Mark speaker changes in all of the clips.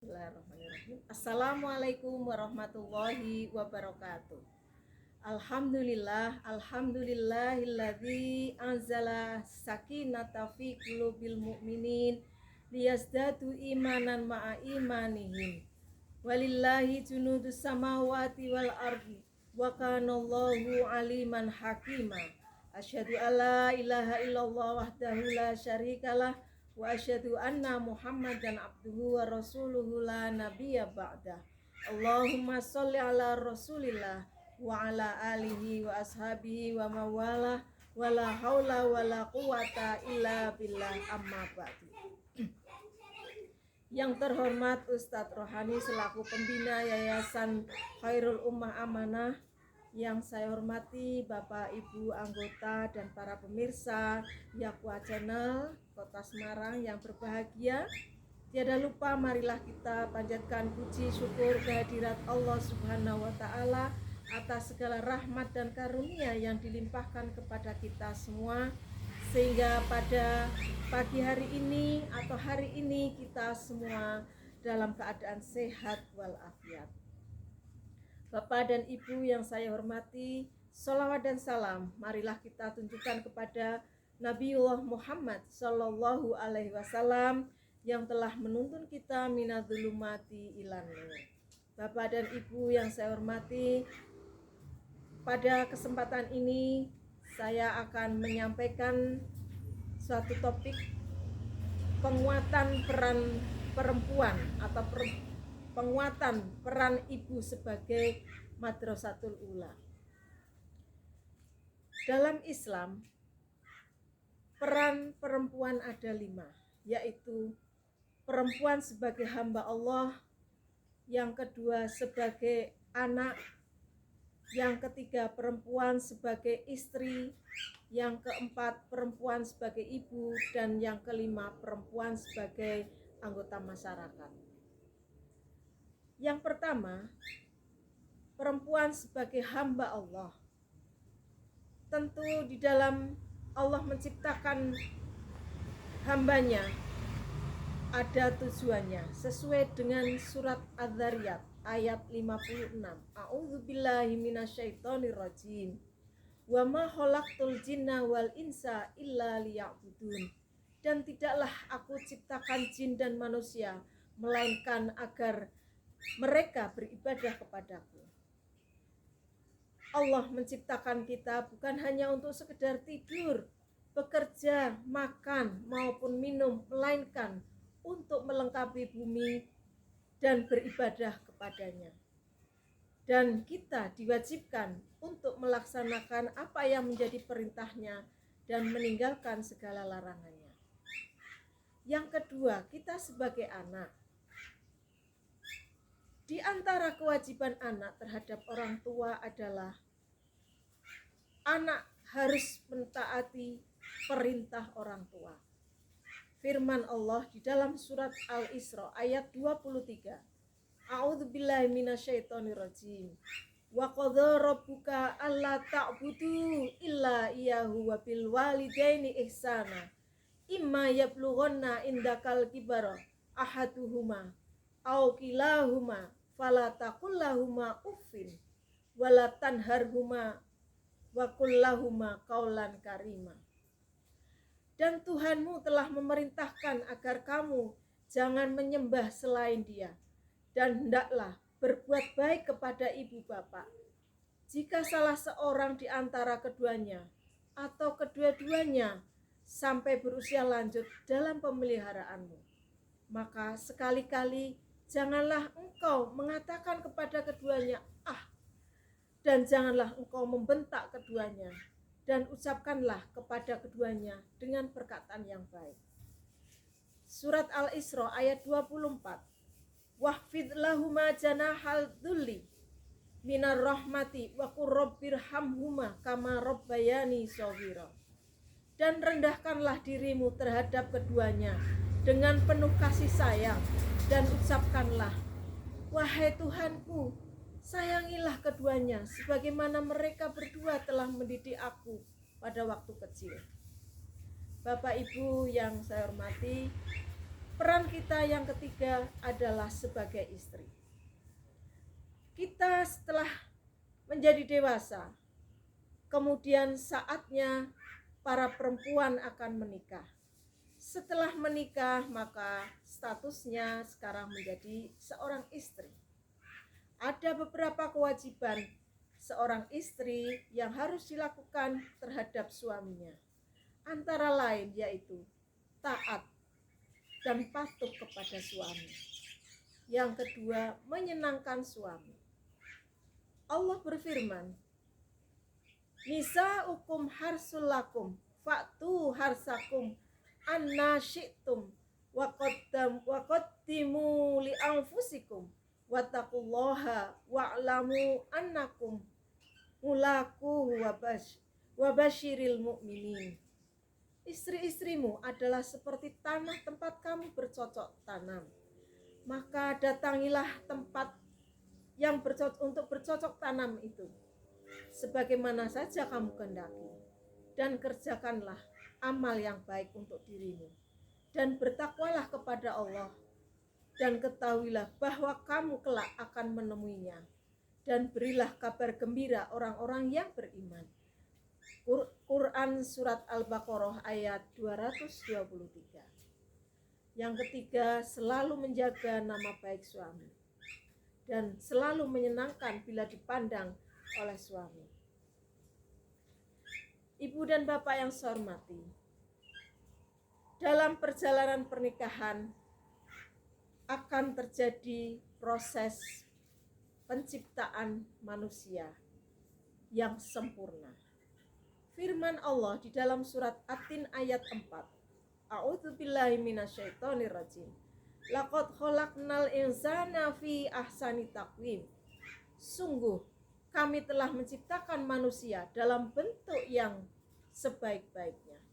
Speaker 1: Bismillahirrahmanirrahim. Assalamualaikum warahmatullahi wabarakatuh. Alhamdulillahilladzi anzala sakinata fi qulubil mu'minin liyazdadu imanan ma'a imanihim. Walillahi junudus samawati wal ardi wa kanallahu aliman hakima. Asyhadu alla ilaha illallah wahdahu la syarikalah wa asyhadu anna Muhammadan abduhu wa rasuluhu la nabiyya ba'dah. Allahumma sholli ala Rasulillah wa ala alihi wa ashabihi wa mawalah wala haula wala quwata illa billah amma ba'du. Yang terhormat Ustadz Rohani selaku pembina Yayasan Khairul Ummah Amanah, yang saya hormati Bapak Ibu anggota dan para pemirsa Yakwa Channel Kota Semarang yang berbahagia. Tiada lupa marilah kita panjatkan puji syukur kehadirat Allah Subhanahu wa taala atas segala rahmat dan karunia yang dilimpahkan kepada kita semua, sehingga pada pagi hari ini atau hari ini kita semua dalam keadaan sehat walafiat. Bapak dan Ibu yang saya hormati, sholawat dan salam marilah kita tunjukkan kepada Nabiullah Muhammad Sallallahu Alaihi Wasallam yang telah menuntun kita minadzulumati ilan nur. Bapak dan Ibu yang saya hormati, pada kesempatan ini saya akan menyampaikan suatu topik penguatan peran perempuan atau penguatan peran ibu sebagai madrasatul ula. Dalam Islam, peran perempuan ada 5, yaitu perempuan sebagai hamba Allah, yang kedua sebagai anak, yang ketiga perempuan sebagai istri, yang keempat perempuan sebagai ibu, dan yang kelima perempuan sebagai anggota masyarakat. Yang pertama, perempuan sebagai hamba Allah. Tentu di dalam Allah menciptakan hambanya ada tujuannya sesuai dengan surat Az-Zariyat ayat 56. A'udzubillahi minasyaitonirrajim. Wa ma khalaqtul jinna wal insa illa liya'budun. Dan tidaklah aku ciptakan jin dan manusia melainkan agar mereka beribadah kepadaku. Allah menciptakan kita bukan hanya untuk sekedar tidur, bekerja, makan maupun minum, melainkan untuk melengkapi bumi dan beribadah kepadanya. Dan kita diwajibkan untuk melaksanakan apa yang menjadi perintahnya dan meninggalkan segala larangannya. Yang kedua, kita sebagai anak. Di antara kewajiban anak terhadap orang tua adalah anak harus mentaati perintah orang tua. Firman Allah di dalam surat Al-Isra ayat 23. A'udzubillahi minasyaitonirrajim. Wa qadha rabbuka alla ta'budu illa iyyahu wa bil walidaini ihsana. Imma yablughanna indakal kibara ahaduhuma aw kilahuma fala taqul lahuma uffin wala tanharhuma wa qul lahuma qaulan karima. Dan Tuhanmu telah memerintahkan agar kamu jangan menyembah selain Dia, dan hendaklah berbuat baik kepada ibu bapak. Jika salah seorang di antara keduanya atau kedua-duanya sampai berusia lanjut dalam pemeliharaanmu, maka sekali-kali janganlah engkau mengatakan kepada keduanya dan janganlah engkau membentak keduanya, dan ucapkanlah kepada keduanya dengan perkataan yang baik. Surat Al-Isra ayat 24. Wahfid lahuma janahal dhulli minar rahmati wa qur rabbirhamhuma kama rabbayani shaghira. Dan rendahkanlah dirimu terhadap keduanya dengan penuh kasih sayang, dan ucapkanlah, wahai Tuhanku, sayangilah keduanya sebagaimana mereka berdua telah mendidik aku pada waktu kecil. Bapak Ibu yang saya hormati, Peran kita yang ketiga adalah sebagai istri. Kita setelah menjadi dewasa, kemudian saatnya para perempuan akan menikah. Setelah menikah, maka statusnya sekarang menjadi seorang istri. Ada beberapa kewajiban seorang istri yang harus dilakukan terhadap suaminya. Antara lain yaitu taat dan patuh kepada suami. Yang kedua, menyenangkan suami. Allah berfirman, Nisa'ukum harsul lakum fa'tu harsakum anna syi'tum wa qaddimu li anfusikum wattaqullaha wa'lamu annakum mulaquhu wa basyiril mu'minin. Istri-istrimu adalah seperti tanah tempat kamu bercocok tanam. Maka datangilah tempat yang untuk bercocok tanam itu, sebagaimana saja kamu kehendaki, dan kerjakanlah amal yang baik untuk dirimu, dan bertakwalah kepada Allah, dan ketahuilah bahwa kamu kelak akan menemuinya, dan berilah kabar gembira orang-orang yang beriman. Quran Surat Al-Baqarah ayat 223. Yang ketiga, selalu menjaga nama baik suami dan selalu menyenangkan bila dipandang oleh suami. Ibu dan bapak yang saya hormati, dalam perjalanan pernikahan akan terjadi proses penciptaan manusia yang sempurna. Firman Allah di dalam surat At-Tin ayat 4. A'udzubillahi minasyaitonirrajim. Laqad khalaqnal insana fi ahsani taqwim. Sungguh kami telah menciptakan manusia dalam bentuk yang sebaik-baiknya.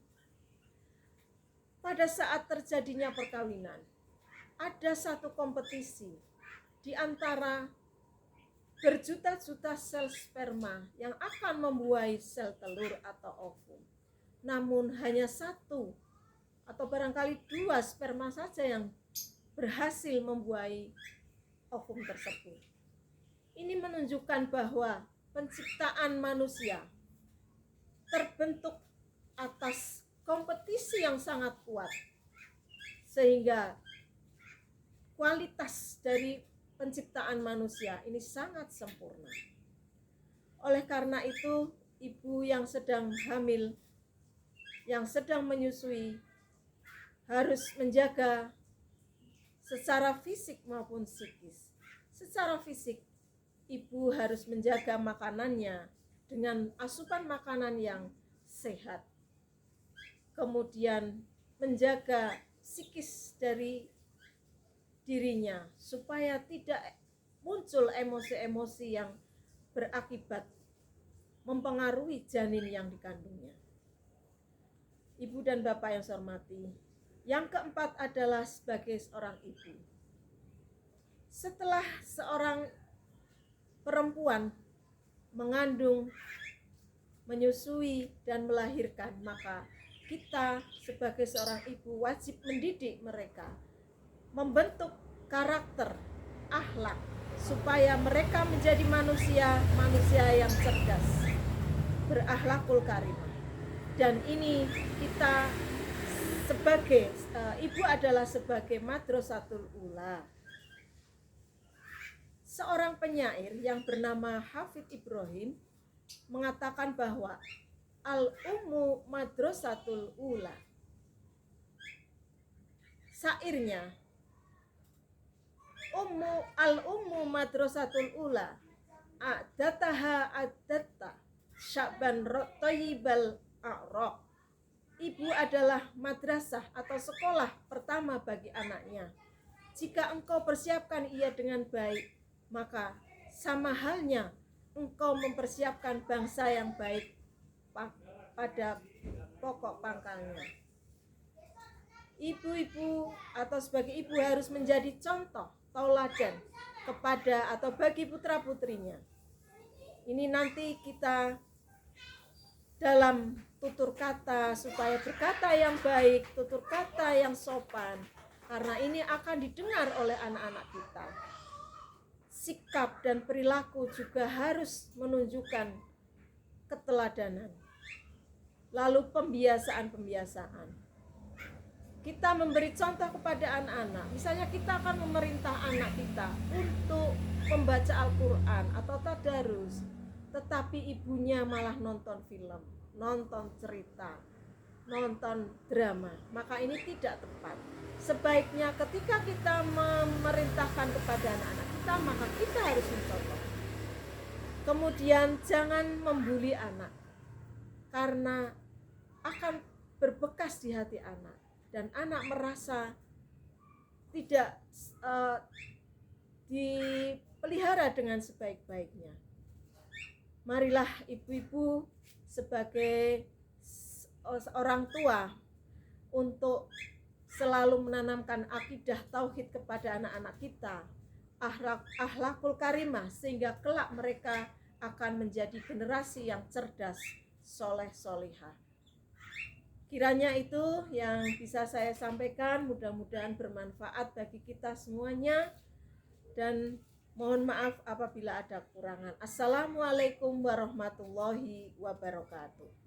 Speaker 1: Pada saat terjadinya perkawinan, ada satu kompetisi di antara berjuta-juta sel sperma yang akan membuahi sel telur atau ovum. Namun hanya satu atau barangkali dua sperma saja yang berhasil membuahi ovum tersebut. Ini menunjukkan bahwa penciptaan manusia terbentuk atas kompetisi yang sangat kuat, sehingga kualitas dari penciptaan manusia ini sangat sempurna. Oleh karena itu, ibu yang sedang hamil, yang sedang menyusui, harus menjaga secara fisik maupun psikis. Secara fisik, ibu harus menjaga makanannya dengan asupan makanan yang sehat. Kemudian menjaga psikis dari dirinya supaya tidak muncul emosi-emosi yang berakibat mempengaruhi janin yang dikandungnya. Ibu dan bapak yang saya hormati, yang keempat adalah sebagai seorang ibu. Setelah seorang perempuan mengandung, menyusui, dan melahirkan, maka kita sebagai seorang ibu wajib mendidik mereka, membentuk karakter, akhlak, supaya mereka menjadi manusia yang cerdas, berakhlakul karimah. Dan ini kita sebagai ibu adalah sebagai madrasatul ula. Seorang penyair yang bernama Hafidz Ibrahim mengatakan bahwa al-ummu madrasatul ula. Syairnya, al-ummu madrasatul ula, a'dataha a'datta sya'ban thayyibal a'raq. Ibu adalah madrasah atau sekolah pertama bagi anaknya. Jika engkau persiapkan ia dengan baik, maka sama halnya engkau mempersiapkan bangsa yang baik pada pokok pangkalnya. Ibu-ibu atau sebagai ibu harus menjadi contoh, tauladan kepada atau bagi putra-putrinya. Ini nanti kita dalam tutur kata supaya berkata yang baik, tutur kata yang sopan, karena ini akan didengar oleh anak-anak kita. Sikap dan perilaku juga harus menunjukkan keteladanan. Lalu pembiasaan-pembiasaan. Kita memberi contoh kepada anak-anak. Misalnya kita akan memerintah anak kita untuk membaca Al-Quran atau tadarus, tetapi ibunya malah nonton film, nonton cerita, nonton drama, maka ini tidak tepat. Sebaiknya ketika kita memerintahkan kepada anak-anak kita, maka kita harus mencontoh. Kemudian jangan membuli anak, karena akan berbekas di hati anak, dan anak merasa tidak dipelihara dengan sebaik-baiknya. Marilah ibu-ibu sebagai orang tua untuk selalu menanamkan akidah tauhid kepada anak-anak kita, akhlakul karimah, sehingga kelak mereka akan menjadi generasi yang cerdas, soleh solihah. Kiranya itu yang bisa saya sampaikan, mudah-mudahan bermanfaat bagi kita semuanya, dan mohon maaf apabila ada kekurangan. Assalamualaikum warahmatullahi wabarakatuh.